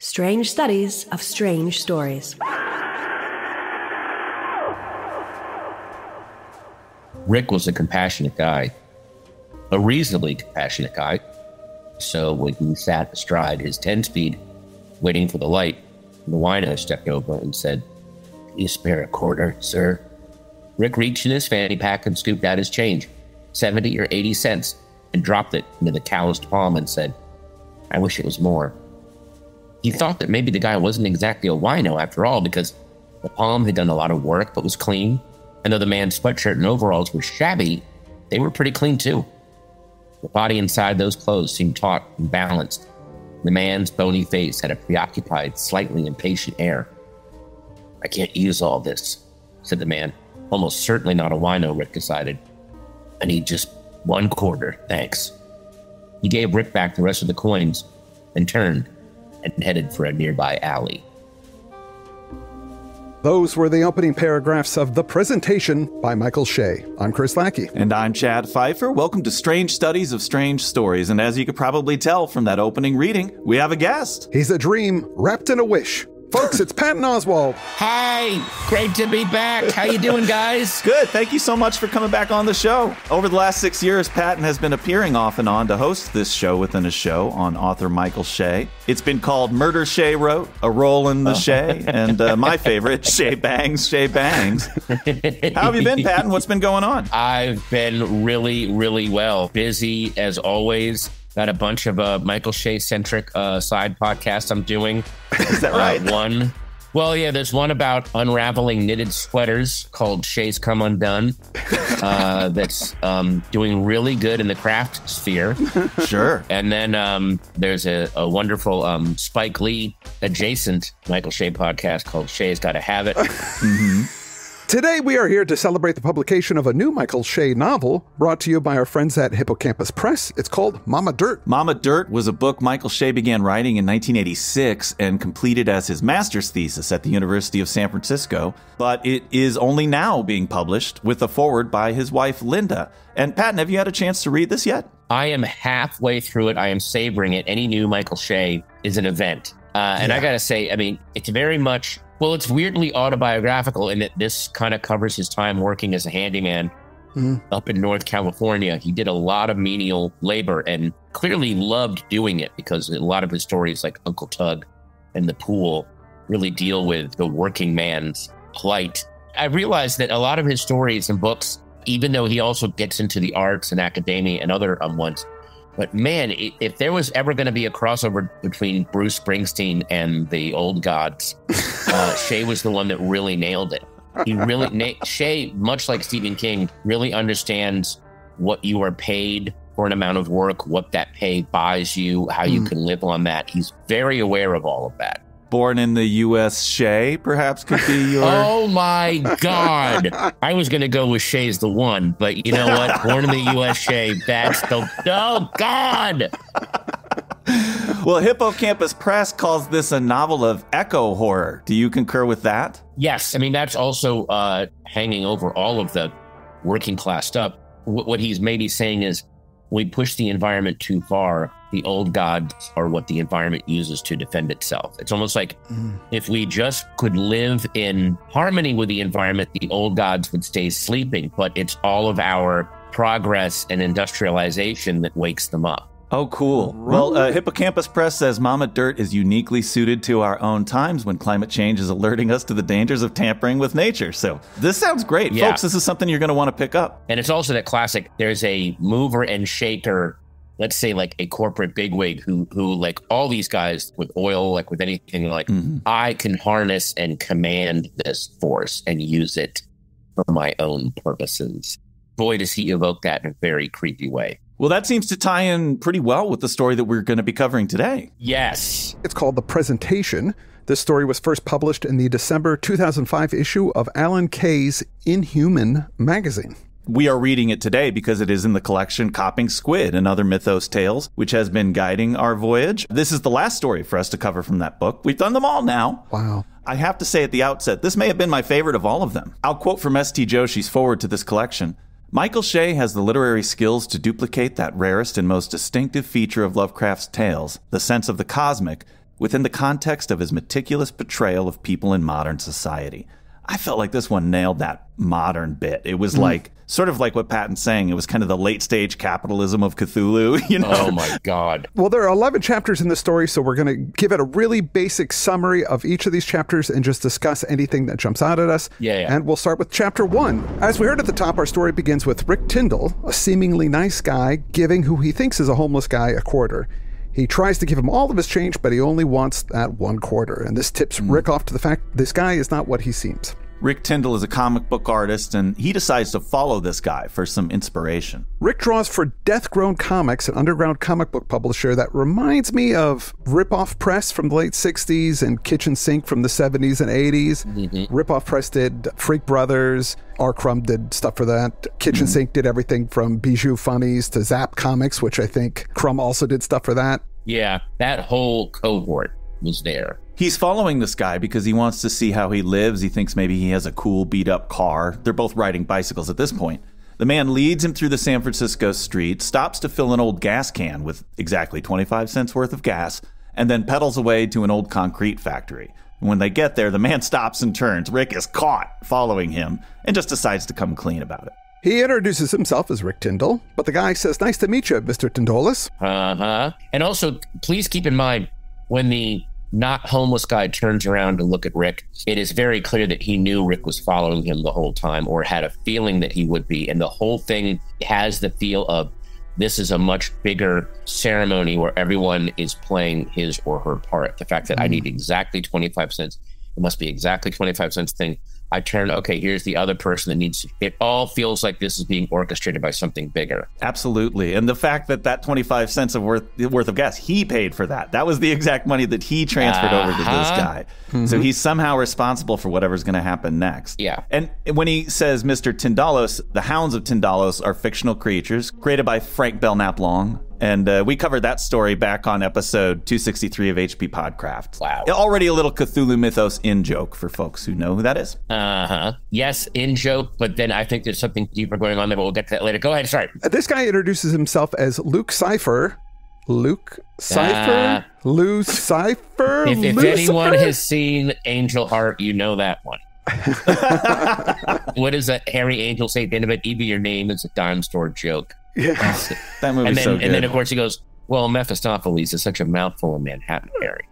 Strange Studies of Strange Stories. Rick was a compassionate guy, a reasonably compassionate guy. So when he sat astride his 10-speed, waiting for the light, the wino stepped over and said, "Can you spare a quarter, sir?" Rick reached in his fanny pack and scooped out his change, 70 or 80 cents, and dropped it into the calloused palm and said, "I wish it was more." He thought that maybe the guy wasn't exactly a wino after all, because the palm had done a lot of work but was clean, and though the man's sweatshirt and overalls were shabby, they were pretty clean too. The body inside those clothes seemed taut and balanced. The man's bony face had a preoccupied, slightly impatient air. "I can't use all this," said the man. Almost certainly not a wino, Rick decided. "I need just 1 quarter, thanks." He gave Rick back the rest of the coins and turned and headed for a nearby alley. Those were the opening paragraphs of The Presentation by Michael Shea. I'm Chris Lackey. And I'm Chad Pfeiffer. Welcome to Strange Studies of Strange Stories. And as you could probably tell from that opening reading, we have a guest. He's a dream wrapped in a wish. Folks, it's Patton Oswalt. Hi, great to be back. How you doing, guys? Good. Thank you so much for coming back on the show. Over the last 6 years, Patton has been appearing off and on to host this show within a show on author Michael Shea. It's been called Murder Shea Wrote, A Roll in the Shea, and my favorite, Shea Bangs, Shea Bangs. How have you been, Patton? What's been going on? I've been really, really well. Busy as always. Got a bunch of Michael Shea-centric side podcasts I'm doing. Is that right? There's one about unraveling knitted sweaters called Shea's Come Undone. That's doing really good in the craft sphere. Sure. And then there's a wonderful Spike Lee adjacent Michael Shea podcast called Shea's Gotta Have It. Mm-hmm. Today we are here to celebrate the publication of a new Michael Shea novel brought to you by our friends at Hippocampus Press. It's called Mama Dirt. Mama Dirt was a book Michael Shea began writing in 1986 and completed as his master's thesis at the University of San Francisco. But it is only now being published with a foreword by his wife, Linda. And Patton, have you had a chance to read this yet? I am halfway through it. I am savoring it. Any new Michael Shea is an event. And I got to say, I mean, it's very much... Well, it's weirdly autobiographical in that this kind of covers his time working as a handyman up in North California. He did a lot of menial labor and clearly loved doing it because a lot of his stories like Uncle Tug and The Pool really deal with the working man's plight. I realized that a lot of his stories and books, even though he also gets into the arts and academia and other ones, but man, if there was ever going to be a crossover between Bruce Springsteen and the old gods, Shea was the one that really nailed it. He really, Shea, much like Stephen King, really understands what you are paid for an amount of work, what that pay buys you, how you can live on that. He's very aware of all of that. Born in the U.S. Shea, perhaps, could be your... Oh, my God. I was going to go with Shea's the one, but you know what? Born in the U.S. Shea, that's the... Oh, God! Well, Hippocampus Press calls this a novel of echo horror. Do you concur with that? Yes. I mean, that's also hanging over all of the working class stuff. What he's maybe saying is, we push the environment too far. The old gods are what the environment uses to defend itself. It's almost like if we just could live in harmony with the environment, the old gods would stay sleeping. But it's all of our progress and industrialization that wakes them up. Oh, cool. Well, Hippocampus Press says Mama Dirt is uniquely suited to our own times when climate change is alerting us to the dangers of tampering with nature. So this sounds great. Yeah. Folks, this is something you're going to want to pick up. And it's also that classic, there's a mover and shaker, let's say like a corporate bigwig who like all these guys with oil, like with anything, like I can harness and command this force and use it for my own purposes. Boy, does he evoke that in a very creepy way. Well, that seems to tie in pretty well with the story that we're going to be covering today. Yes. It's called The Presentation. This story was first published in the December 2005 issue of Alan Kay's Inhuman magazine. We are reading it today because it is in the collection Copping Squid and Other Mythos Tales, which has been guiding our voyage. This is the last story for us to cover from that book. We've done them all now. Wow. I have to say at the outset, this may have been my favorite of all of them. I'll quote from S.T. Joshi's foreword to this collection. Michael Shea has the literary skills to duplicate that rarest and most distinctive feature of Lovecraft's tales, the sense of the cosmic, within the context of his meticulous portrayal of people in modern society. I felt like this one nailed that modern bit. It was like, sort of like what Patton's saying. It was kind of the late stage capitalism of Cthulhu, you know? Oh my God. Well, there are 11 chapters in the story, so we're going to give it a really basic summary of each of these chapters and just discuss anything that jumps out at us. Yeah. And we'll start with chapter 1. As we heard at the top, our story begins with Rick Tyndall, a seemingly nice guy, giving who he thinks is a homeless guy a quarter. He tries to give him all of his change, but he only wants that one quarter. And this tips Rick off to the fact this guy is not what he seems. Rick Tyndall is a comic book artist, and he decides to follow this guy for some inspiration. Rick draws for Death Grown Comics, an underground comic book publisher that reminds me of Rip-Off Press from the late 60s and Kitchen Sink from the 70s and 80s. Mm-hmm. Rip-Off Press did Freak Brothers. R. Crumb did stuff for that. Kitchen Sink did everything from Bijou Funnies to Zap Comics, which I think Crumb also did stuff for that. Yeah, that whole cohort was there. He's following this guy because he wants to see how he lives. He thinks maybe he has a cool beat-up car. They're both riding bicycles at this point. The man leads him through the San Francisco street, stops to fill an old gas can with exactly 25 cents worth of gas, and then pedals away to an old concrete factory. And when they get there, the man stops and turns. Rick is caught following him and just decides to come clean about it. He introduces himself as Rick Tyndall, but the guy says, "Nice to meet you, Mr. Tyndalis." Uh-huh. And also, please keep in mind, when the not homeless guy turns around to look at Rick, it is very clear that he knew Rick was following him the whole time, or had a feeling that he would be. And the whole thing has the feel of this is a much bigger ceremony where everyone is playing his or her part. The fact that I need exactly 25 cents, it must be exactly 25 cents thing. I turn, okay, here's the other person that needs, it all feels like this is being orchestrated by something bigger. Absolutely. And the fact that 25 cents of worth of gas, he paid for that. That was the exact money that he transferred over to this guy. Mm-hmm. So he's somehow responsible for whatever's going to happen next. Yeah. And when he says Mr. Tyndalos, the Hounds of Tyndalos are fictional creatures created by Frank Belknap Long. And we covered that story back on episode 263 of HP Podcraft. Wow. Already a little Cthulhu Mythos in-joke for folks who know who that is. Uh-huh. Yes, in-joke, but then I think there's something deeper going on there, but we'll get to that later. Go ahead, sorry. This guy introduces himself as Luke Cypher. Luke Cypher? Lou Cypher? If anyone has seen Angel Heart, you know that one. What does that Harry Angel say at the end of it? Even your name is a dime store joke. Yeah. That movie's so good. And then, of course, he goes, well, Mephistopheles is such a mouthful of Manhattan, Harry.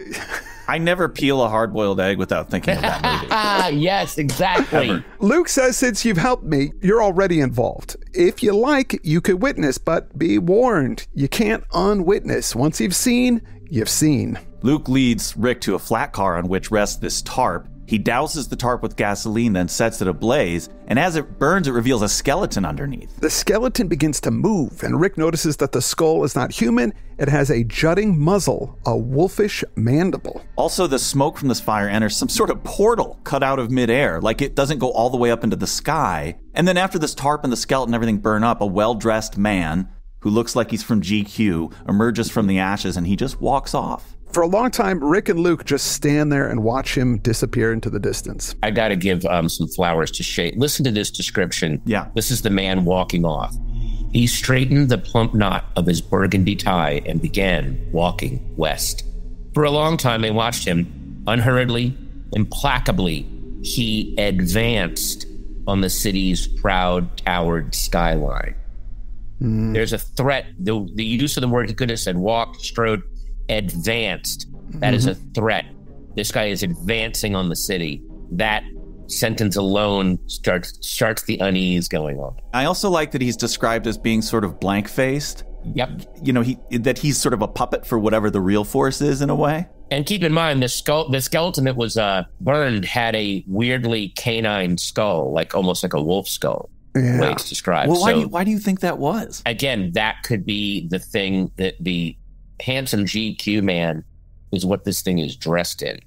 I never peel a hard-boiled egg without thinking of that movie. Yes, exactly. Ever. Luke says, since you've helped me, you're already involved. If you like, you could witness, but be warned, you can't unwitness. Once you've seen, you've seen. Luke leads Rick to a flat car on which rests this tarp. He douses the tarp with gasoline, then sets it ablaze, and as it burns, it reveals a skeleton underneath. The skeleton begins to move, and Rick notices that the skull is not human. It has a jutting muzzle, a wolfish mandible. Also, the smoke from this fire enters some sort of portal cut out of midair, like it doesn't go all the way up into the sky. And then after this tarp and the skeleton and everything burn up, a well-dressed man who looks like he's from GQ emerges from the ashes, and he just walks off. For a long time, Rick and Luke just stand there and watch him disappear into the distance. I got to give some flowers to Shea. Listen to this description. Yeah. This is the man walking off. He straightened the plump knot of his burgundy tie and began walking west. For a long time, they watched him. Unhurriedly, implacably, he advanced on the city's proud towered skyline. There's a threat. The use of the word, he could have said walked, strode, advanced. That is a threat. This guy is advancing on the city. That sentence alone starts the unease going on. I also like that he's described as being sort of blank-faced. Yep. You know, that he's sort of a puppet for whatever the real force is in a way. And keep in mind, the skeleton that was burned had a weirdly canine skull, like almost like a wolf skull. Yeah. The way it's described. Well, why do you think that was? Again, that could be the thing that the handsome GQ man is what this thing is dressed in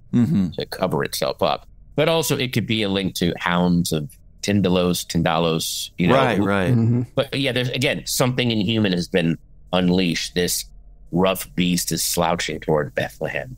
to cover itself up. But also it could be a link to Hounds of Tyndalos, you know. Right. But yeah, there's, again, something inhuman has been unleashed. This rough beast is slouching toward Bethlehem.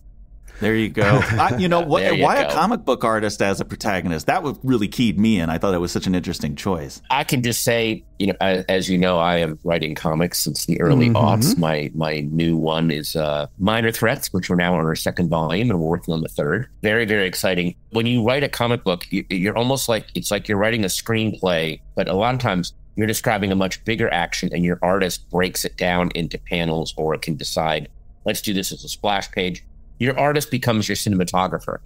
There you go. Why a go. comic book artist as a protagonist? That would really keyed me in. I thought that was such an interesting choice. I can just say, as you know, I am writing comics since the early aughts. My new one is Minor Threats, which we're now on our second volume, and we're working on the third. Very, very exciting. When you write a comic book, you're almost like, it's like you're writing a screenplay, but a lot of times you're describing a much bigger action, and your artist breaks it down into panels, or can decide, let's do this as a splash page. Your artist becomes your cinematographer,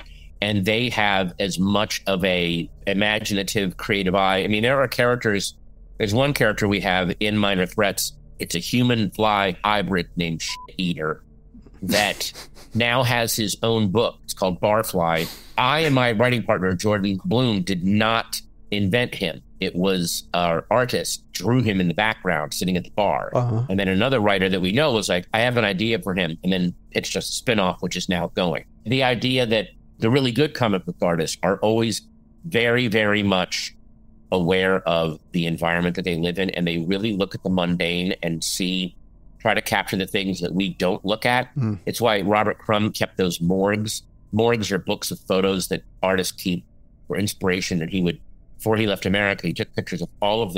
and they have as much of a imaginative, creative eye. I mean, there are characters. There's one character we have in Minor Threats. It's a human fly hybrid named Shit Eater that now has his own book. It's called Barfly. I and my writing partner, Jordan Bloom, did not invent him. It was our artist drew him in the background sitting at the bar. And then another writer that we know was like, I have an idea for him, and then pitched us a spinoff, which is now going. The idea that the really good comic book artists are always very, very much aware of the environment that they live in, and they really look at the mundane and try to capture the things that we don't look at. It's why Robert Crumb kept those morgues. Morgues are books of photos that artists keep for inspiration, that he would, before he left America, he took pictures of all of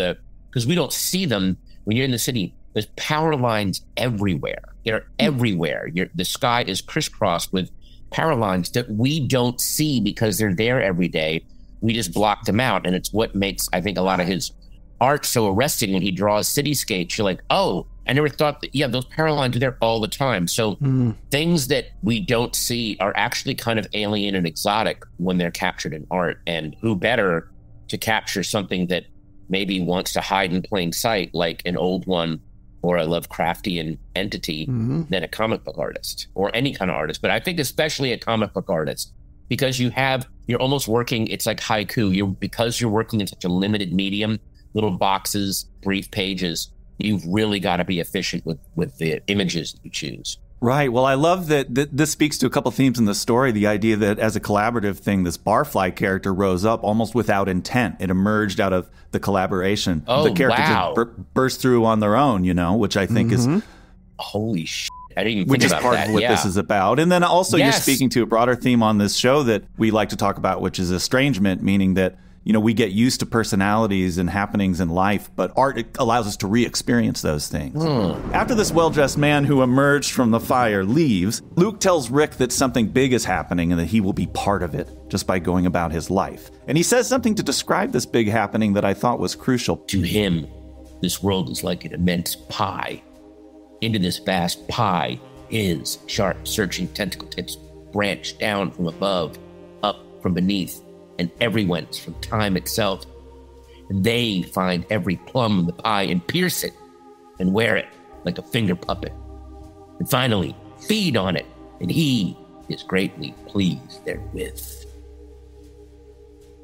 because we don't see them when you're in the city. There's power lines everywhere. They're everywhere. The sky is crisscrossed with power lines that we don't see because they're there every day. We just block them out. And it's what makes, I think, a lot of his art so arresting. When he draws cityscapes, you're like, oh, I never thought that, those power lines are there all the time. So things that we don't see are actually kind of alien and exotic when they're captured in art. And who better to capture something that maybe wants to hide in plain sight, like an old one or a Lovecraftian entity, than a comic book artist or any kind of artist. But I think especially a comic book artist, because you're almost working, it's like haiku. Because you're working in such a limited medium, little boxes, brief pages, you've really got to be efficient with the images that you choose. Right. Well, I love that this speaks to a couple themes in the story. The idea that as a collaborative thing, this Barfly character rose up almost without intent. It emerged out of the collaboration. Oh, the characters just burst through on their own, which I think is... Holy shit. I didn't even think about that. Which is part of what this is about. And then also you're speaking to a broader theme on this show that we like to talk about, which is estrangement, meaning that we get used to personalities and happenings in life, but art allows us to re-experience those things. After this well-dressed man who emerged from the fire leaves, Luke tells Rick that something big is happening and that he will be part of it just by going about his life. And he says something to describe this big happening that I thought was crucial. To him, this world is like an immense pie. Into this vast pie, his sharp, searching tentacle tips branch down from above, up from beneath, and everyone's from time itself. And they find every plum in the pie and pierce it and wear it like a finger puppet. And finally, feed on it, and he is greatly pleased therewith.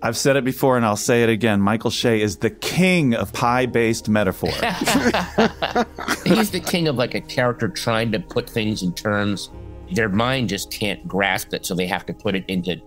I've said it before and I'll say it again. Michael Shea is the king of pie-based metaphor. He's the king of like a character trying to put things in terms. Their mind just can't grasp it, so they have to put it into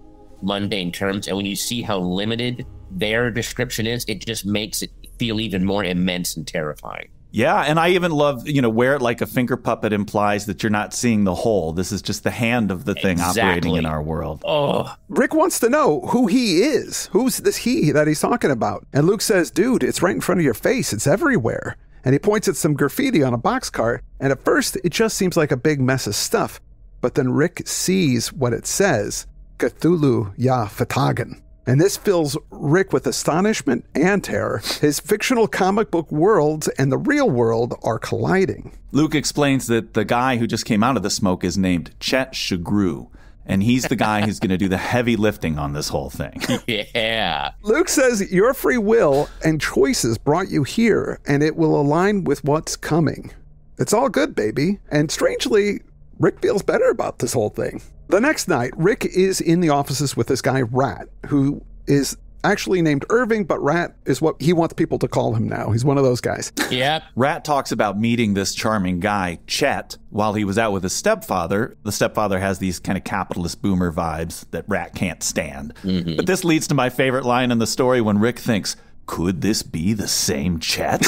mundane terms. And when you see how limited their description is, it just makes it feel even more immense and terrifying. Yeah, and I even love, wear it like a finger puppet implies that you're not seeing the whole. This is just the hand of the thing operating in our world. Oh, Rick wants to know who he is. Who's this he that he's talking about? And Luke says, dude, it's right in front of your face. It's everywhere. And he points at some graffiti on a boxcar. And at first, it just seems like a big mess of stuff. But then Rick sees what it says. Cthulhu Ya Fatagan. And this fills Rick with astonishment and terror. His fictional comic book worlds and the real world are colliding. Luke explains that the guy who just came out of the smoke is named Chet Shagru, and he's the guy who's going to do the heavy lifting on this whole thing. Yeah. Luke says your free will and choices brought you here, and it will align with what's coming. It's all good, baby. And strangely, Rick feels better about this whole thing. The next night, Rick is in the offices with this guy, Rat, who is actually named Irving, but Rat is what he wants people to call him now. He's one of those guys. Yep. Rat talks about meeting this charming guy, Chet, while he was out with his stepfather. The stepfather has these kind of capitalist boomer vibes that Rat can't stand. Mm-hmm. But this leads to my favorite line in the story when Rick thinks, could this be the same Chet?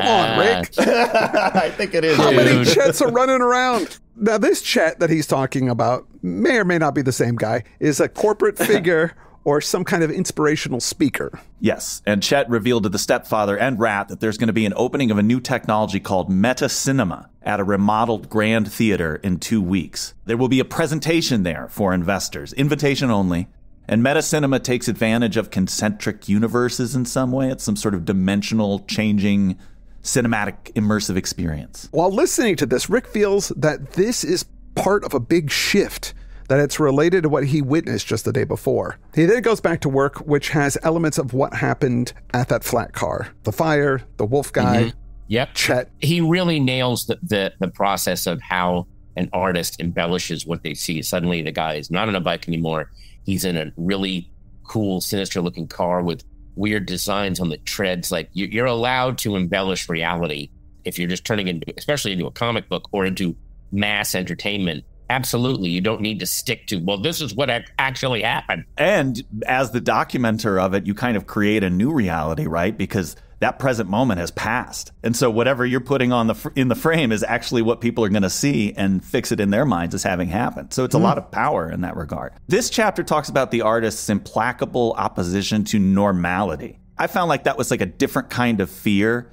Come on, Rick. I think it is. How many Chets are running around? Now, this Chet that he's talking about may or may not be the same guy, is a corporate figure or some kind of inspirational speaker. Yes, and Chet revealed to the stepfather and Rat that there's going to be an opening of a new technology called Meta Cinema at a remodeled Grand Theater in 2 weeks. There will be a presentation there for investors, invitation only. And Meta Cinema takes advantage of concentric universes in some way. It's some sort of dimensional changing cinematic immersive experience. While listening to this, Rick feels that this is part of a big shift, that it's related to what he witnessed just the day before. He then goes back to work, which has elements of what happened at that flat car. The fire, the wolf guy, Yep. Chet. He really nails the process of how an artist embellishes what they see. Suddenly the guy is not on a bike anymore. He's in a really cool, sinister looking car with weird designs on the treads. Like you're allowed to embellish reality if you're just turning into, especially into a comic book or into mass entertainment. Absolutely. You don't need to stick to, well, this is what actually happened. And as the documenter of it, you kind of create a new reality, right? Because that present moment has passed. And so whatever you're putting on in the frame is actually what people are going to see and fix it in their minds as having happened. So it's a lot of power in that regard. This chapter talks about the artist's implacable opposition to normality. I found like that was like a different kind of fear,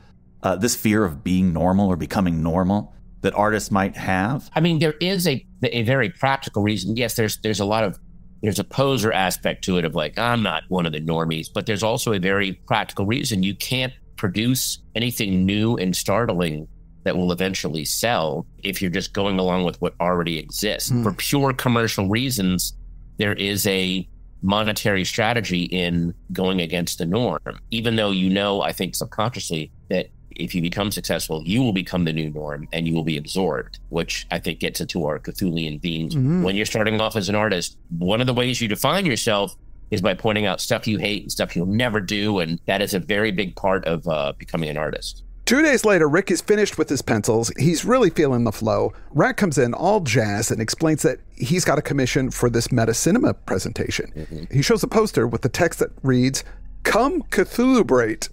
this fear of being normal or becoming normal that artists might have. I mean, there is a very practical reason. Yes, there's a poser aspect to it of like, I'm not one of the normies, but there's also a very practical reason. You can't produce anything new and startling that will eventually sell if you're just going along with what already exists. For pure commercial reasons, there is a monetary strategy in going against the norm, even though you know, I think subconsciously, that if you become successful, you will become the new norm and you will be absorbed, which I think gets into our Cthulian beings. When you're starting off as an artist, one of the ways you define yourself is by pointing out stuff you hate and stuff you'll never do. And that is a very big part of becoming an artist. 2 days later, Rick is finished with his pencils. He's really feeling the flow. Rat comes in all jazzed and explains that he's got a commission for this Meta Cinema presentation. He shows a poster with the text that reads, "Come Cthulhubrate."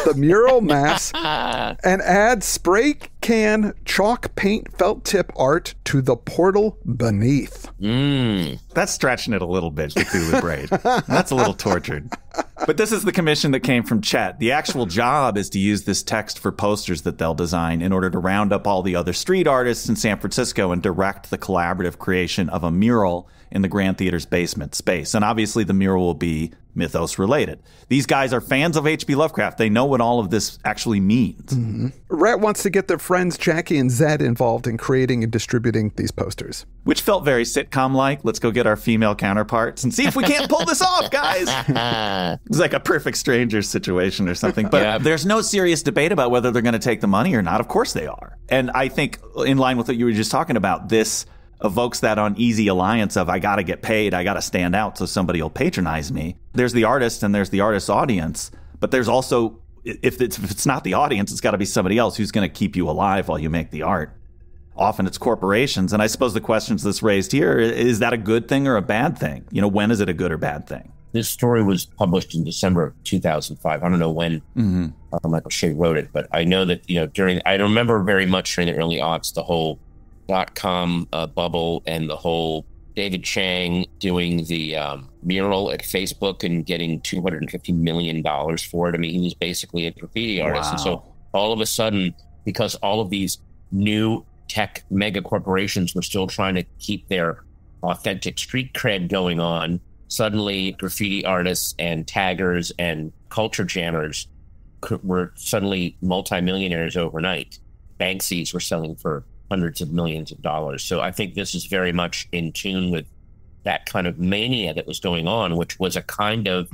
The mural maps and add spray can chalk paint felt tip art to the portal beneath. That's stretching it a little bit, Cthulhu Braid. That's a little tortured. But this is the commission that came from Chet. The actual job is to use this text for posters that they'll design in order to round up all the other street artists in San Francisco and direct the collaborative creation of a mural in the Grand Theater's basement space. And obviously the mural will be mythos related. These guys are fans of H.P. Lovecraft. They know what all of this actually means. Rat wants to get their friends Jackie and Zed involved in creating and distributing these posters. Which felt very sitcom-like. Let's go get our female counterparts and see if we can't pull this off, guys. It's like a Perfect Strangers situation or something. But there's no serious debate about whether they're going to take the money or not. Of course they are. And I think in line with what you were just talking about, this evokes that uneasy alliance of I got to get paid, I got to stand out so somebody will patronize me. There's the artist and there's the artist's audience, but there's also, if it's not the audience, it's got to be somebody else who's going to keep you alive while you make the art. Often it's corporations, and I suppose the questions that's raised here, is that a good thing or a bad thing? You know, when is it a good or bad thing? This story was published in December of 2005. I don't know when Michael Shea wrote it, but I know that, I remember very much during the early aughts, the whole .com bubble and the whole David Chang doing the mural at Facebook and getting $250 million for it. I mean, he was basically a graffiti artist. Wow. And so all of a sudden, because all of these new tech mega corporations were still trying to keep their authentic street cred going on, suddenly graffiti artists and taggers and culture jammers were suddenly multimillionaires overnight. Banksies were selling for hundreds of millions of dollars. So I think this is very much in tune with that kind of mania that was going on, which was a kind of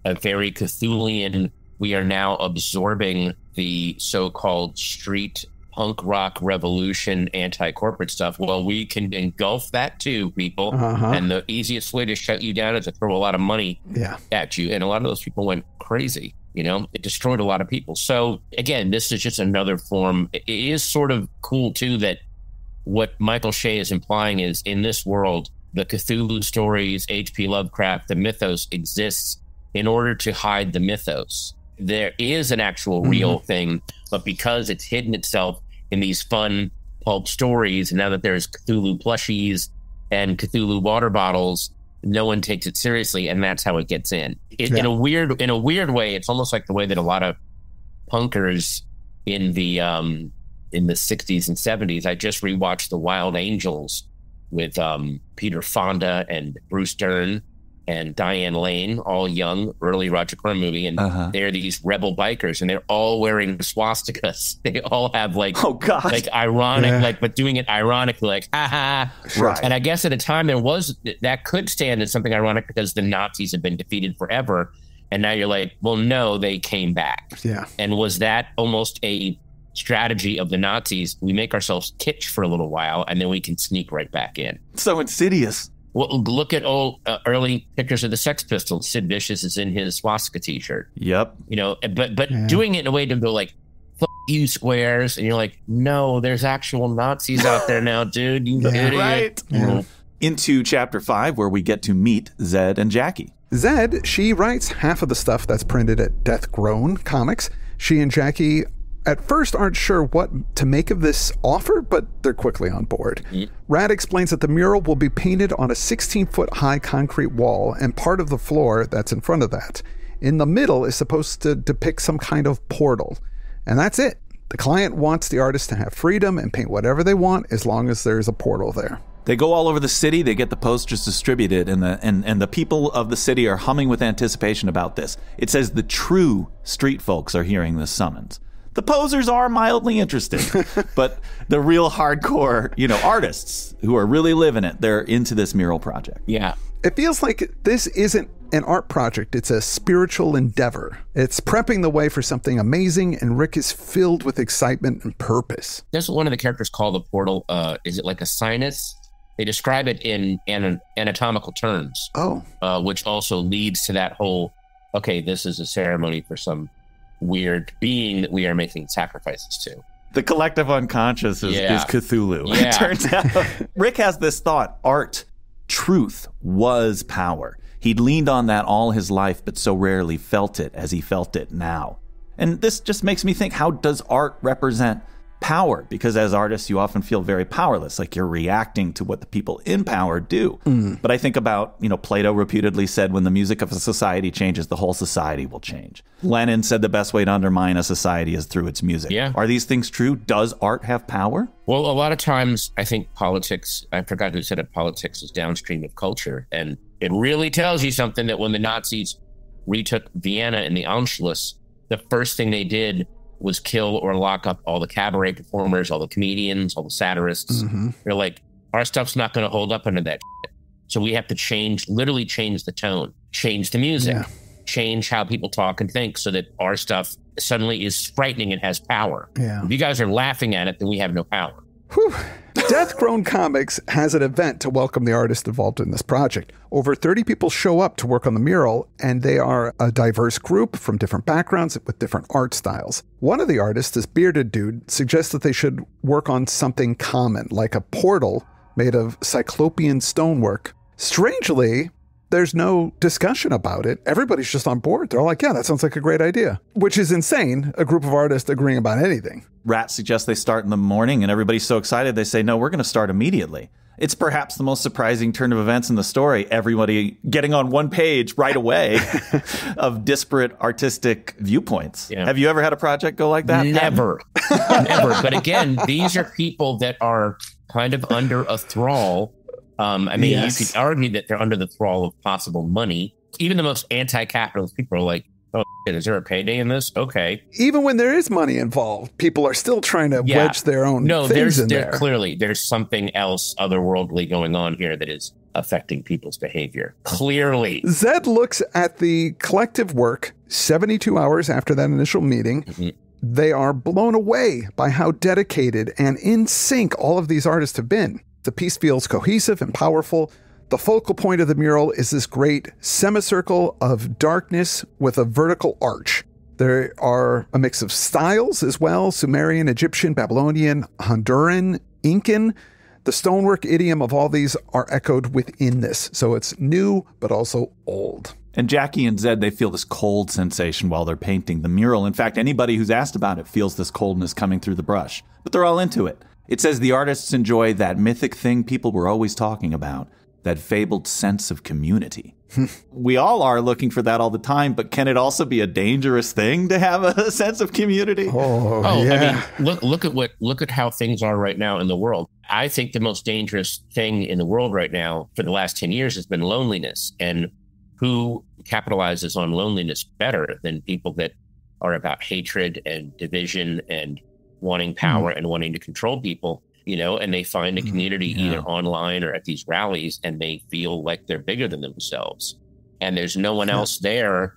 a very Cthulian, we are now absorbing the so-called street punk rock revolution, anti-corporate stuff. Well, we can engulf that too, people. And the easiest way to shut you down is to throw a lot of money at you. And a lot of those people went crazy. It destroyed a lot of people. So again, this is just another form. It is sort of cool too that what Michael Shea is implying is in this world, the Cthulhu stories, H.P. Lovecraft, the mythos exists in order to hide the mythos. There is an actual real thing But because it's hidden itself in these fun pulp stories, and now that there's Cthulhu plushies and Cthulhu water bottles, no one takes it seriously, and that's how it gets in. In a weird way, it's almost like the way that a lot of punkers in the 60s and 70s. I just rewatched The Wild Angels with Peter Fonda and Bruce Dern and Diane Lane, all young, early Roger Corman movie, and they're these rebel bikers, and they're all wearing swastikas. They all have like ironic, but doing it ironically, like ha. Right. And I guess at a time that could stand as something ironic because the Nazis have been defeated forever, and now you're like, well, no, they came back. Yeah. And was that almost a strategy of the Nazis? We make ourselves kitsch for a little while, and then we can sneak right back in. So insidious. Well, look at old early pictures of the Sex Pistols. Sid Vicious is in his swastika T-shirt. Yep. But doing it in a way to go like, "Fuck you, squares," and you're like, no, there's actual Nazis out there now, dude. You idiot. Right. Yeah. Into chapter 5, where we get to meet Zed and Jackie. Zed, she writes half of the stuff that's printed at Death Grown Comics. She and Jackie at first aren't sure what to make of this offer, but they're quickly on board. Rad explains that the mural will be painted on a 16-foot high concrete wall, and part of the floor that's in front of that. In the middle is supposed to depict some kind of portal. And that's it. The client wants the artist to have freedom and paint whatever they want as long as there's a portal there. They go all over the city. They get the posters distributed, and the people of the city are humming with anticipation about this. It says the true street folks are hearing this summons. The posers are mildly interested, but the real hardcore, artists who are really living it, they're into this mural project. Yeah. It feels like this isn't an art project. It's a spiritual endeavor. It's prepping the way for something amazing, and Rick is filled with excitement and purpose. That's what one of the characters call the portal. Is it like a sinus? They describe it in anatomical terms. Oh. Which also leads to that whole, okay, this is a ceremony for some weird being that we are making sacrifices to. The collective unconscious is Cthulhu. Yeah. It turns out. Rick has this thought, art, truth was power. He'd leaned on that all his life, but so rarely felt it as he felt it now. And this just makes me think, how does art represent power? Because as artists, you often feel very powerless, like you're reacting to what the people in power do. But I think about, Plato reputedly said, when the music of a society changes, the whole society will change. Lenin said the best way to undermine a society is through its music. Yeah. Are these things true? Does art have power? Well, a lot of times I think politics, I forgot who said it, politics is downstream of culture. And it really tells you something that when the Nazis retook Vienna and the Anschluss, the first thing they did was kill or lock up all the cabaret performers, all the comedians, all the satirists. They're like, our stuff's not going to hold up under that shit. So we have to literally change the tone, change the music, change how people talk and think so that our stuff suddenly is frightening and has power. Yeah. If you guys are laughing at it, then we have no power. Whew. Death Grown Comics has an event to welcome the artists involved in this project. Over 30 people show up to work on the mural, and they are a diverse group from different backgrounds with different art styles. One of the artists, this bearded dude, suggests that they should work on something common, like a portal made of cyclopean stonework. Strangely, there's no discussion about it. Everybody's just on board. They're all like, yeah, that sounds like a great idea. Which is insane, a group of artists agreeing about anything. Rat suggests they start in the morning, and everybody's so excited they say, no, we're going to start immediately. It's perhaps the most surprising turn of events in the story. Everybody getting on one page right away of disparate artistic viewpoints. Yeah. Have you ever had a project go like that? Never. Never. But again, these are people that are kind of under a thrall. You could argue that they're under the thrall of possible money. Even the most anti-capitalist people are like, oh, shit, is there a payday in this? Okay. Even when there is money involved, people are still trying to wedge their own things in there. Clearly, there's something else otherworldly going on here that is affecting people's behavior. Clearly. Zed looks at the collective work 72 hours after that initial meeting. They are blown away by how dedicated and in sync all of these artists have been. The piece feels cohesive and powerful. The focal point of the mural is this great semicircle of darkness with a vertical arch. There are a mix of styles as well: Sumerian, Egyptian, Babylonian, Honduran, Incan. The stonework idiom of all these are echoed within this, so it's new but also old. And Jackie and Zed, they feel this cold sensation while they're painting the mural. In fact, anybody who's asked about it feels this coldness coming through the brush. But they're all into it. It says the artists enjoy that mythic thing people were always talking about, that fabled sense of community. We all are looking for that all the time, but can it also be a dangerous thing to have a sense of community? Oh yeah. I mean, look at how things are right now in the world. I think the most dangerous thing in the world right now for the last 10 years has been loneliness. And who capitalizes on loneliness better than people that are about hatred and division and wanting power and wanting to control people, and they find a community either online or at these rallies, and they feel like they're bigger than themselves. And there's no one else there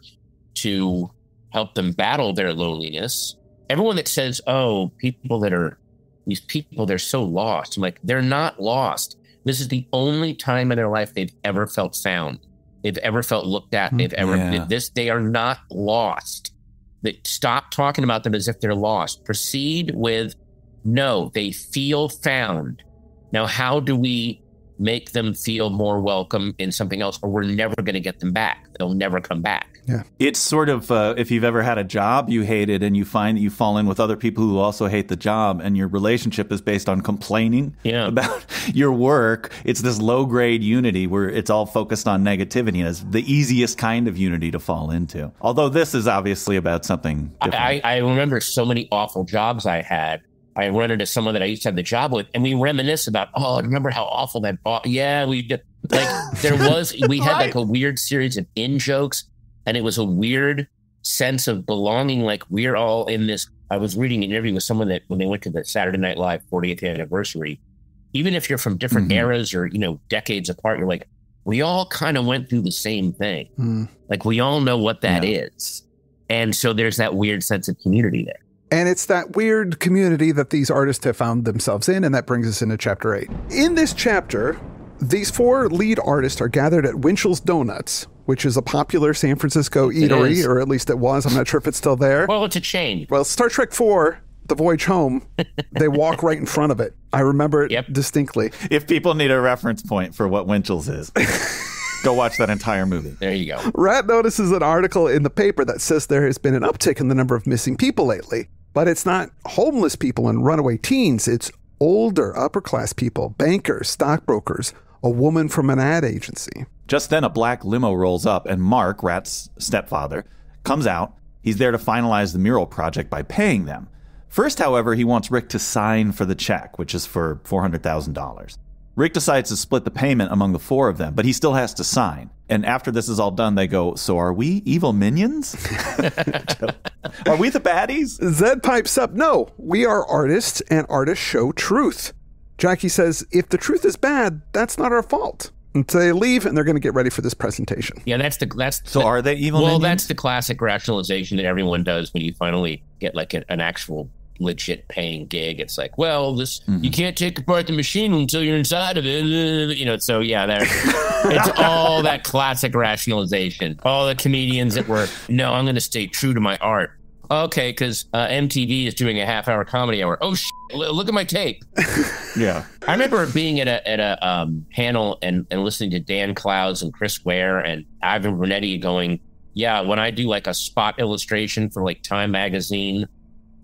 to help them battle their loneliness. Everyone that says, oh, these people, they're so lost. I'm like, they're not lost. This is the only time in their life they've ever felt found. They've ever felt looked at. They've ever did this. They are not lost. Stop talking about them as if they're lost. Proceed with, no, they feel found. Now, how do we make them feel more welcome in something else, or we're never going to get them back? They'll never come back. Yeah. It's sort of, if you've ever had a job you hated and you find that you fall in with other people who also hate the job, and your relationship is based on complaining about your work, it's this low-grade unity where it's all focused on negativity, and it's the easiest kind of unity to fall into. Although this is obviously about something different. I remember so many awful jobs I had. I run into someone that I used to have the job with, and we reminisce about, remember how awful that boss. Yeah, we did. Like, we had like a weird series of in-jokes, and it was a weird sense of belonging. Like, we're all in this. I was reading an interview with someone that when they went to the Saturday Night Live 40th anniversary, even if you're from different eras or, decades apart, you're like, we all kind of went through the same thing. Like, we all know what that is. And so there's that weird sense of community there. And it's that weird community that these artists have found themselves in, and that brings us into chapter 8. In this chapter, these 4 lead artists are gathered at Winchell's Donuts, which is a popular San Francisco eatery, or at least it was. I'm not sure if it's still there. Well, it's a chain. Well, Star Trek 4, The Voyage Home, they walk right in front of it. I remember it distinctly. If people need a reference point for what Winchell's is, go watch that entire movie. There you go. Rat notices an article in the paper that says there has been an uptick in the number of missing people lately. But it's not homeless people and runaway teens. It's older, upper-class people, bankers, stockbrokers, a woman from an ad agency. Just then, a black limo rolls up, and Mark, Rat's stepfather, comes out. He's there to finalize the mural project by paying them. First, however, he wants Rick to sign for the check, which is for $400,000. Rick decides to split the payment among the 4 of them, but he still has to sign. And after this is all done, they go, so are we evil minions? Are we the baddies? Zed pipes up, no, we are artists, and artists show truth. Jackie says, if the truth is bad, that's not our fault. And so they leave, and they're going to get ready for this presentation. Yeah, are they evil minions? Well, that's the classic rationalization that everyone does when you finally get like an actual legit paying gig. It's like, well, you can't take apart the machine until you're inside of it. So yeah, it's all that classic rationalization. All the comedians that were, no, I'm going to stay true to my art. Okay, because MTV is doing a half-hour comedy hour. Oh, look at my tape. Yeah. I remember being at a panel and listening to Dan Clowes and Chris Ware and Ivan Brunetti going, yeah, when I do like a spot illustration for like Time Magazine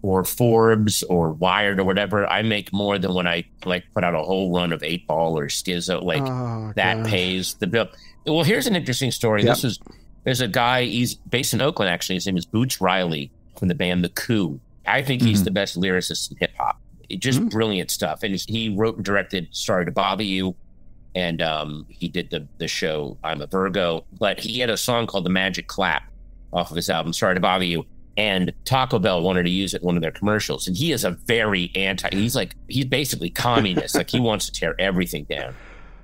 or Forbes or Wired or whatever, I make more than when I like put out a whole run of 8-Ball or Schizo. Like that pays the bill. Well, here's an interesting story. Yep. There's a guy, he's based in Oakland, actually. His name is Boots Riley from the band The Coup. I think he's the best lyricist in hip hop. Just brilliant stuff. And he wrote and directed Sorry to Bother You. And he did the show I'm a Virgo. But he had a song called The Magic Clap off of his album Sorry to Bother You. And Taco Bell wanted to use it in one of their commercials. And he is a very he's basically communist. Like he wants to tear everything down.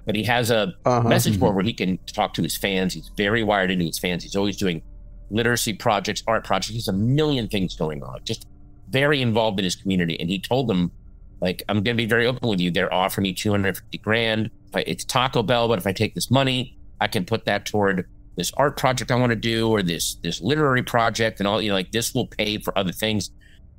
But he has a message board where he can talk to his fans. He's very wired into his fans. He's always doing literacy projects, art projects. He's a million things going on. Just very involved in his community. And he told them, like, I'm going to be very open with you. They're offering me $250,000. It's Taco Bell, but if I take this money, I can put that toward this art project I want to do, or this literary project, and all, like this will pay for other things.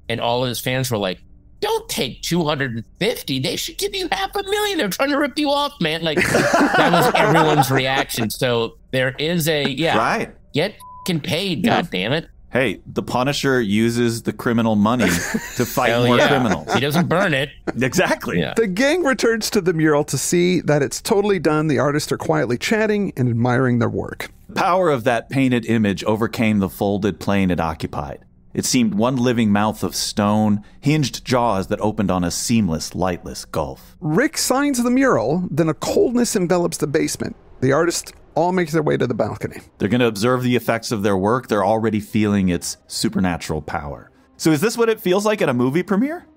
And all of his fans were like, don't take 250. They should give you $500,000. They're trying to rip you off, man. Like, that was everyone's reaction. So there is right. Get fucking paid, God damn it. Hey, the Punisher uses the criminal money to fight more criminals. He doesn't burn it. Exactly. Yeah. The gang returns to the mural to see that it's totally done. The artists are quietly chatting and admiring their work. The power of that painted image overcame the folded plane it occupied. It seemed one living mouth of stone, hinged jaws that opened on a seamless, lightless gulf. Rick signs the mural, then a coldness envelops the basement. The artists all make their way to the balcony. They're going to observe the effects of their work. They're already feeling its supernatural power. So is this what it feels like at a movie premiere?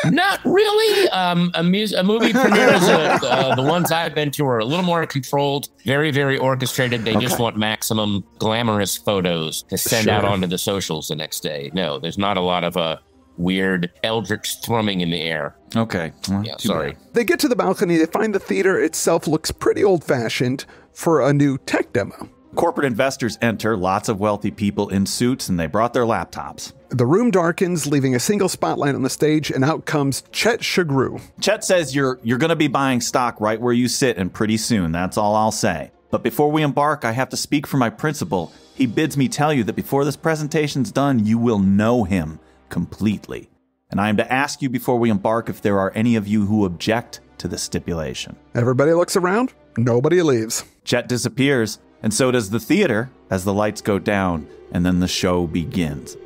Not really. A movie premieres, the ones I've been to are a little more controlled, very, very orchestrated. They just want maximum glamorous photos to send out onto the socials the next day. No, there's not a lot of weird eldritch thrumming in the air. Okay. Well, sorry. They get to the balcony. They find the theater itself looks pretty old-fashioned for a new tech demo. Corporate investors enter, lots of wealthy people in suits, and they brought their laptops. The room darkens, leaving a single spotlight on the stage, and out comes Chet Shagru. Chet says you're going to be buying stock right where you sit, and pretty soon. That's all I'll say. But before we embark, I have to speak for my principal. He bids me tell you that before this presentation's done, you will know him completely. And I am to ask you before we embark if there are any of you who object to the stipulation. Everybody looks around. Nobody leaves. Chet disappears, and so does the theater as the lights go down, and then the show begins.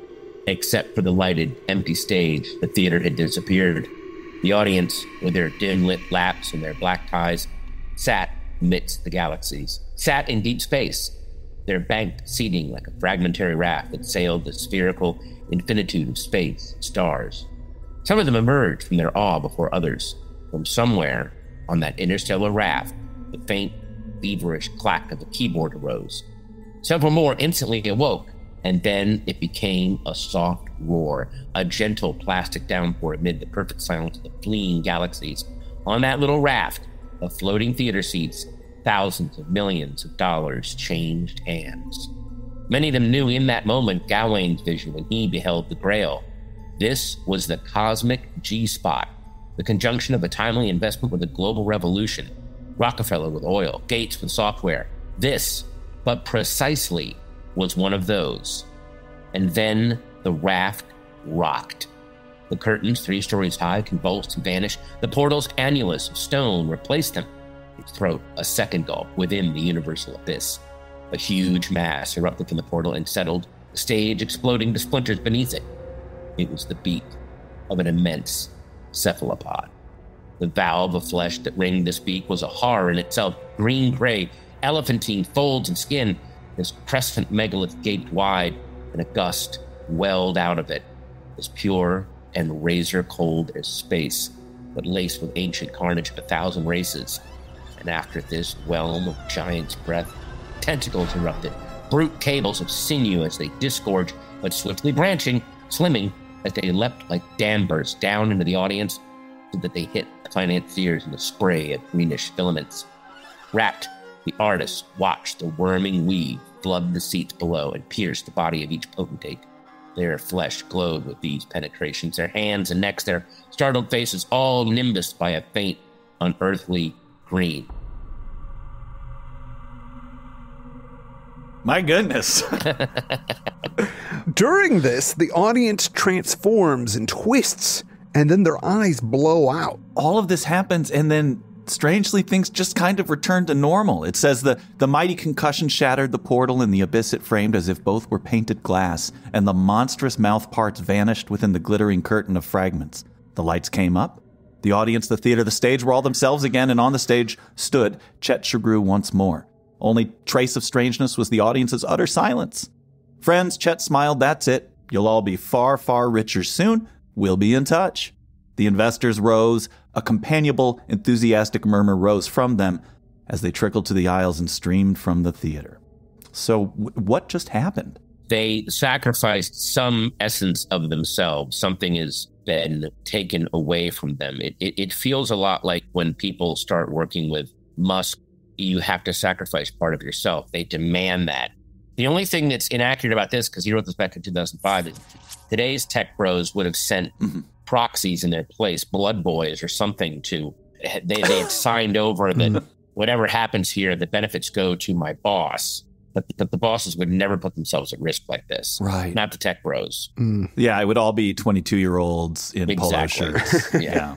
Except for the lighted, empty stage, the theater had disappeared. The audience, with their dim-lit laps and their black ties, sat amidst the galaxies, sat in deep space, their banked seating like a fragmentary raft that sailed the spherical infinitude of space, stars. Some of them emerged from their awe before others. From somewhere on that interstellar raft, the faint, feverish clack of a keyboard arose. Several more instantly awoke, and then it became a soft roar, a gentle plastic downpour amid the perfect silence of the fleeing galaxies. On that little raft of floating theater seats, thousands of millions of dollars changed hands. Many of them knew in that moment Gawain's vision when he beheld the Grail. This was the cosmic G-spot, the conjunction of a timely investment with a global revolution. Rockefeller with oil, Gates with software. This, but precisely, was one of those. And then the raft rocked. The curtains, 3 stories high, convulsed and vanished. The portal's annulus of stone replaced them. Its throat, a second gulf within the universal abyss. A huge mass erupted from the portal and settled, the stage exploding to splinters beneath it. It was the beak of an immense cephalopod. The valve of flesh that ringed this beak was a horror in itself, green-gray, elephantine folds of skin. This crescent megalith gaped wide, and a gust welled out of it, as pure and razor-cold as space, but laced with ancient carnage of 1,000 races. And after this whelm of giant's breath, tentacles erupted, brute cables of sinew as they disgorged, but swiftly branching, slimming, as they leapt like damnburs down into the audience, so that they hit the financiers in a spray of greenish filaments. Rapt, the artists watched the worming weave flood the seats below and pierce the body of each potentate. Their flesh glowed with these penetrations, their hands and necks, their startled faces all nimbused by a faint, unearthly green. My goodness. During this, the audience transforms and twists, and then their eyes blow out. All of this happens, and then strangely, things just kind of return to normal. It says the mighty concussion shattered the portal and the abyss it framed as if both were painted glass, and the monstrous mouth parts vanished within the glittering curtain of fragments. The lights came up. The audience, the theater, the stage were all themselves again, and on the stage stood Chet Shagru once more. Only trace of strangeness was the audience's utter silence. Friends, Chet smiled, that's it. You'll all be far, far richer soon. We'll be in touch. The investors rose. A companionable, enthusiastic murmur rose from them as they trickled to the aisles and streamed from the theater. So what just happened? They sacrificed some essence of themselves. Something has been taken away from them. It feels a lot like when people start working with Musk, you have to sacrifice part of yourself. They demand that. The only thing that's inaccurate about this, because he wrote this back in 2005, is today's tech bros would have sent proxies in their place, blood boys or something they had signed over that whatever happens here, the benefits go to my boss. But the bosses would never put themselves at risk like this. Right. Not the tech bros. Yeah, it would all be 22-year-olds in polo shirts. Yeah.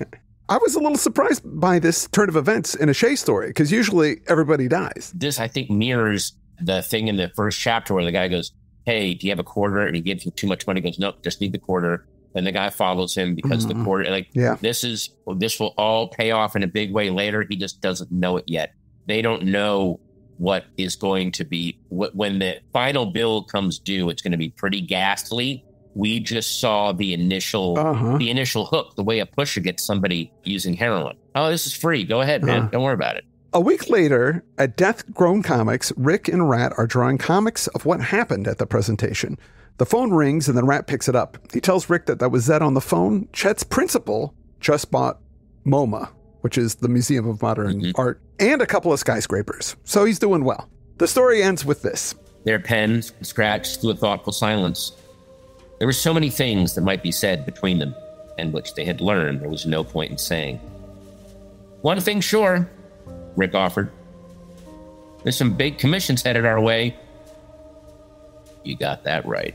I was a little surprised by this turn of events in a Shea story, because usually everybody dies. This, I think, mirrors the thing in the first chapter where the guy goes, hey, do you have a quarter? And he gives him too much money. He goes, nope, just need the quarter. And the guy follows him because the quarter, this will all pay off in a big way later. He just doesn't know it yet. They don't know what is going to be, when the final bill comes due, it's going to be pretty ghastly. We just saw the initial hook, the way a pusher gets somebody using heroin. Oh, this is free. Go ahead, man. Don't worry about it. A week later, at Death Grown Comics, Rick and Rat are drawing comics of what happened at the presentation. The phone rings and then Rat picks it up. He tells Rick that was Zed on the phone. Chet's principal just bought MoMA, which is the Museum of Modern Art, and a couple of skyscrapers. So he's doing well. The story ends with this. Their pens scratched through a thoughtful silence. There were so many things that might be said between them, and which they had learned there was no point in saying. One thing sure, Rick offered. There's some big commissions headed our way. You got that right.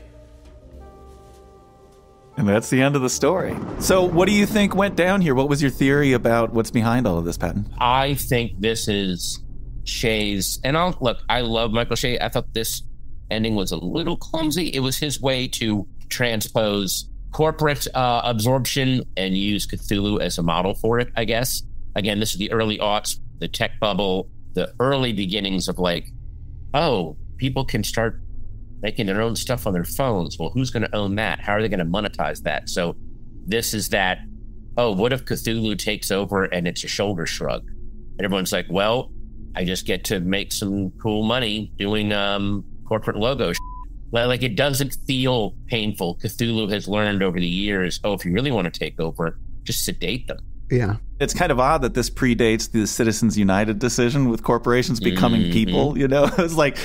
And that's the end of the story. So what do you think went down here? What was your theory about what's behind all of this, Patton? I think this is Shea's, and I love Michael Shea. I thought this ending was a little clumsy. It was his way to transpose corporate absorption and use Cthulhu as a model for it, I guess. Again, this is the early aughts, the tech bubble, the early beginnings of people can start making their own stuff on their phones. Well, who's going to own that? How are they going to monetize that? So this is that, what if Cthulhu takes over and it's a shoulder shrug? And everyone's like, well, I just get to make some cool money doing corporate logo. Like, it doesn't feel painful. Cthulhu has learned over the years, if you really want to take over, just sedate them. Yeah. It's kind of odd that this predates the Citizens United decision with corporations becoming people, It's like,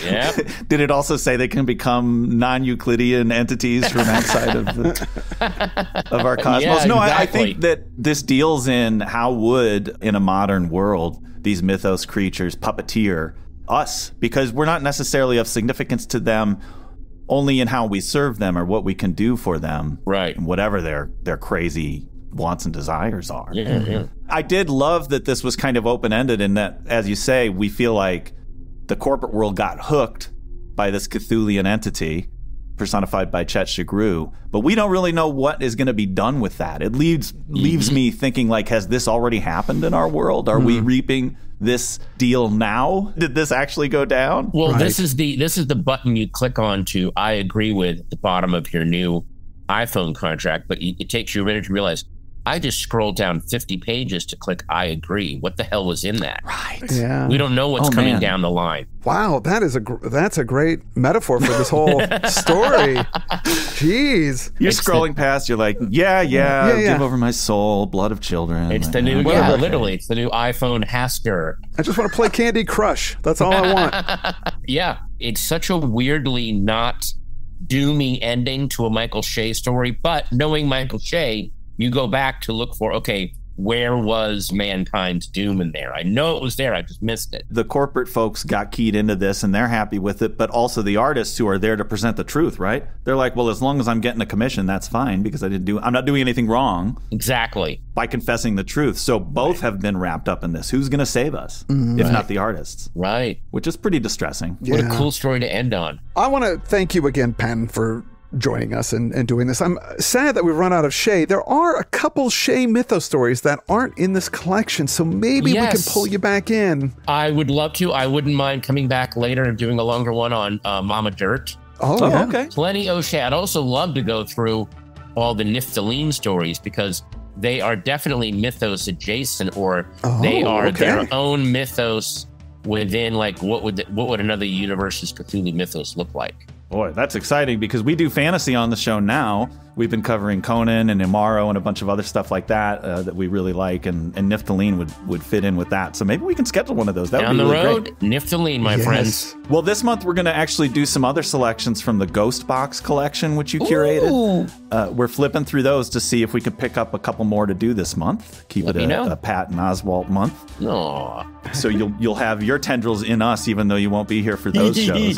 did it also say they can become non-Euclidean entities from outside of our cosmos? Yeah, no, exactly. I think that this deals in how would, in a modern world, these mythos creatures puppeteer us, because we're not necessarily of significance to them only in how we serve them or what we can do for them. Right. Whatever their crazy wants and desires are. Yeah. I did love that this was kind of open-ended in that, as you say, we feel like the corporate world got hooked by this Cthulian entity personified by Chet Shagru, but we don't really know what is going to be done with that. It leaves me thinking, like, has this already happened in our world? Are we reaping this deal now? Did this actually go down? Well, this is the button you click on to I agree with at the bottom of your new iPhone contract, but it takes you a minute to realize, I just scrolled down 50 pages to click I agree. What the hell was in that? Right. Yeah. We don't know what's coming down the line. Wow, that's a great metaphor for this whole story. Jeez. You're scrolling past, you're like, yeah, give over my soul, blood of children. It's the new, literally, it's the new iPhone Hasker. I just want to play Candy Crush. That's all I want. Yeah, it's such a weirdly not doomy ending to a Michael Shea story, but knowing Michael Shea, you go back to look for, where was mankind's doom in there? I know it was there. I just missed it. The corporate folks got keyed into this and they're happy with it, but also the artists who are there to present the truth, right? They're like, well, as long as I'm getting a commission, that's fine because I'm not doing anything wrong. Exactly. By confessing the truth. So both have been wrapped up in this. Who's going to save us if not the artists? Right. Which is pretty distressing. Yeah. What a cool story to end on. I want to thank you again, Patton, for joining us and doing this. I'm sad that we've run out of Shea. There are a couple Shea mythos stories that aren't in this collection, so maybe we can pull you back in. I would love to. I wouldn't mind coming back later and doing a longer one on Mama Dirt. Oh, yeah. Okay. Plenty O'Shea. I'd also love to go through all the Niftalim stories because they are definitely mythos adjacent, or they are their own mythos within, like, what would another universe's Cthulhu mythos look like? Boy, that's exciting because we do fantasy on the show now. We've been covering Conan and Imaro and a bunch of other stuff like that that we really like, and Niftaline would fit in with that. So maybe we can schedule one of those. That would Down be the really road, great. Niftaline, my friends. Well, this month we're going to actually do some other selections from the Ghost Box collection, which you curated. We're flipping through those to see if we can pick up a couple more to do this month. Keep it a Patton Oswalt month. Aww. So you'll have your tendrils in us, even though you won't be here for those shows.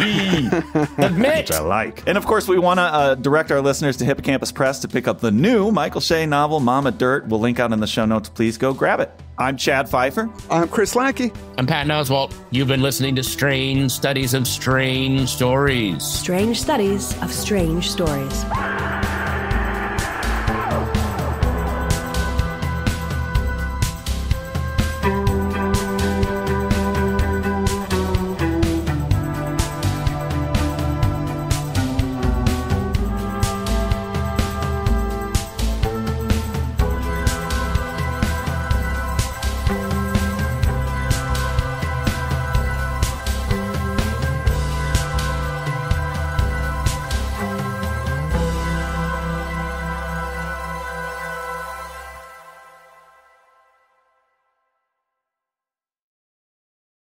Admit. Which I like. And of course, we want to direct our listeners to Hippocampus Press to pick up the new Michael Shea novel, Mama Dirt. We'll link out in the show notes. Please go grab it. I'm Chad Pfeiffer. I'm Chris Lackey. I'm Patton Oswalt. You've been listening to Strange Studies of Strange Stories. Strange Studies of Strange Stories.